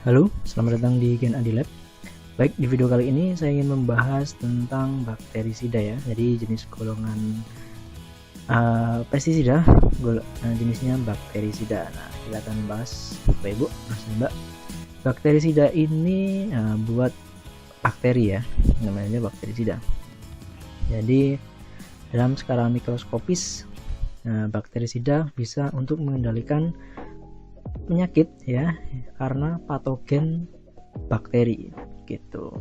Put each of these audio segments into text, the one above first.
Halo, selamat datang di Gen Adi Lab. Baik, di video kali ini saya ingin membahas tentang bakterisida ya. Jadi jenis golongan pestisida, jenisnya bakterisida. Nah, kita akan bahas Bapak Ibu, Mas Mbak. Bakterisida ini buat bakteri ya, namanya bakterisida. Jadi dalam skala mikroskopis, bakterisida bisa untuk mengendalikan penyakit ya karena patogen bakteri gitu.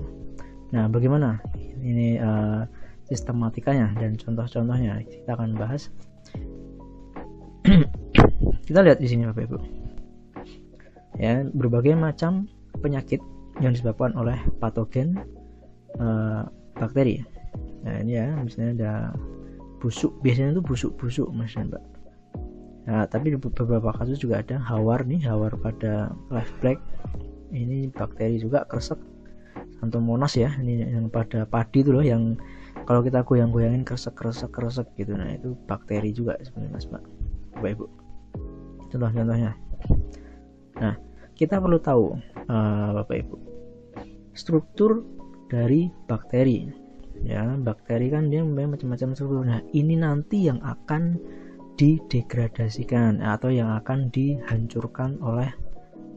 Nah, bagaimana ini sistematikanya dan contoh-contohnya kita akan bahas. Kita lihat di sini Bapak Ibu. Ya, berbagai macam penyakit yang disebabkan oleh patogen bakteri. Nah, ini ya, misalnya ada busuk, biasanya itu busuk-busuk Mas dan Mbak. Nah, tapi di beberapa kasus juga ada hawar pada leaf black. Ini bakteri juga, kresek, Xanthomonas ya, ini yang pada padi itu loh, yang kalau kita goyang-goyangin kresek gitu. Nah, itu bakteri juga sebenarnya Mas Mbak, Bapak Ibu. Contoh-contohnya. Nah, kita perlu tahu Bapak Ibu, struktur dari bakteri. Ya, bakteri kan dia memang macam-macam struktur. Nah, ini nanti yang akan didegradasikan atau yang akan dihancurkan oleh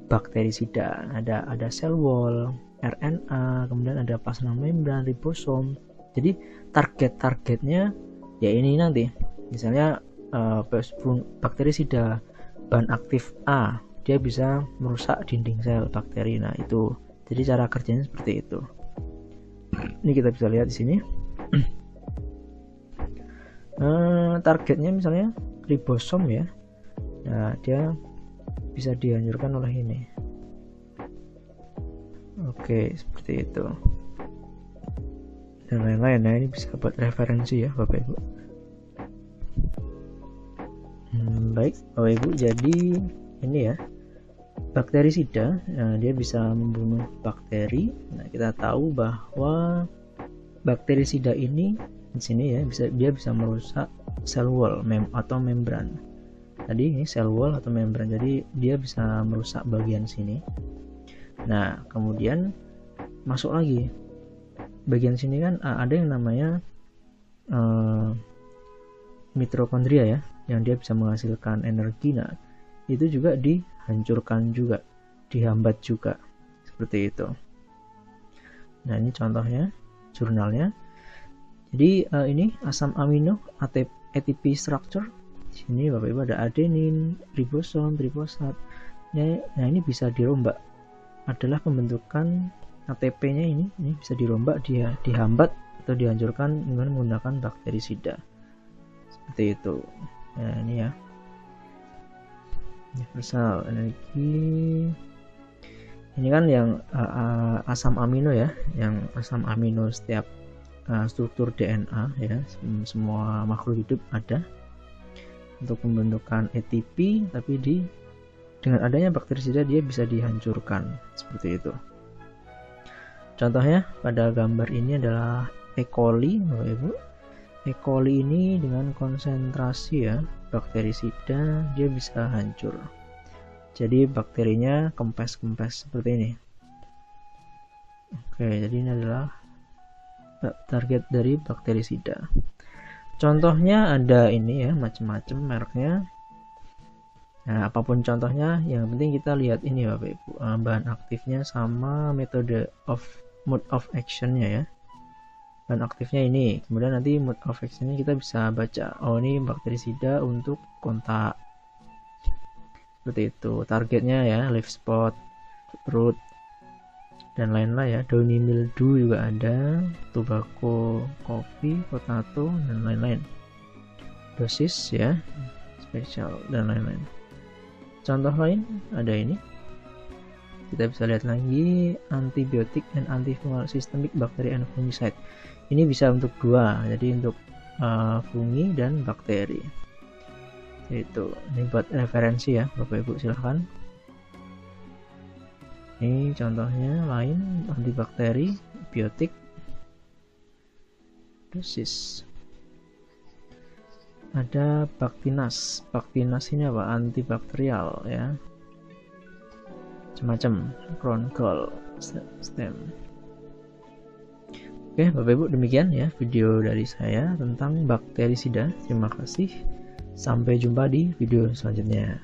bakterisida. Ada sel wall, RNA, kemudian ada plasma membran, ribosom. Jadi targetnya ya ini nanti. Misalnya bakterisida bahan aktif A, dia bisa merusak dinding sel bakteri. Nah, itu. Jadi cara kerjanya seperti itu. Ini kita bisa lihat di sini. Targetnya misalnya ribosom ya. Nah, dia bisa dihancurkan oleh ini. Oke, seperti itu. Dan lain-lain. Nah, ini bisa buat referensi ya Bapak Ibu. Baik Bapak Ibu, jadi ini ya, bakterisida, dia bisa membunuh bakteri. Nah, kita tahu bahwa bakterisida ini di sini ya, dia bisa merusak sel wall atau membran. Tadi ini sel wall atau membran, jadi dia bisa merusak bagian sini. Nah, kemudian masuk lagi bagian sini kan ada yang namanya mitokondria ya, yang dia bisa menghasilkan energi. Nah, itu juga dihancurkan juga, dihambat juga, seperti itu. Nah, ini contohnya, jurnalnya. Jadi ini asam amino ATP structure. Di sini Bapak Ibu ada adenin, ribosom, trifosfat. Nah, ini bisa dirombak. Adalah pembentukan ATP-nya ini bisa dirombak, dia dihambat atau dihancurkan dengan menggunakan bakterisida. Seperti itu. Nah, ini ya. Universal energi. Ini kan yang asam amino ya, yang asam amino setiap struktur DNA ya, semua makhluk hidup ada untuk pembentukan ATP, tapi dengan adanya bakterisida dia bisa dihancurkan seperti itu. Contohnya pada gambar ini adalah E. coli Bapak Ibu. E. coli ini dengan konsentrasi ya bakterisida dia bisa hancur. Jadi bakterinya kempes seperti ini. Oke, jadi ini adalah target dari bakterisida. Contohnya ada ini ya, macam-macam mereknya. Nah, apapun contohnya, yang penting kita lihat ini Bapak Ibu, bahan aktifnya sama mode of actionnya ya. Bahan aktifnya ini, kemudian nanti mode of actionnya kita bisa baca. Oh, ini bakterisida untuk kontak. Seperti itu. Targetnya ya, leaf spot, root, dan lain-lain ya. Downy mildew juga ada, tobacco, coffee, potato, dan lain-lain. Dosis ya, spesial, dan lain-lain. Contoh lain ada ini. Kita bisa lihat lagi, antibiotik dan antifungal systemic bakteri and fungicide. Ini bisa untuk dua, jadi untuk fungi dan bakteri. Itu, ini buat referensi ya Bapak Ibu, silahkan. Ini contohnya lain, antibakteri, biotik, dosis. Ada Bactinas ini apa? Antibakterial ya. macam-macam chronicle stem. Oke, Bapak Ibu, demikian ya video dari saya tentang bakterisida. Terima kasih. Sampai jumpa di video selanjutnya.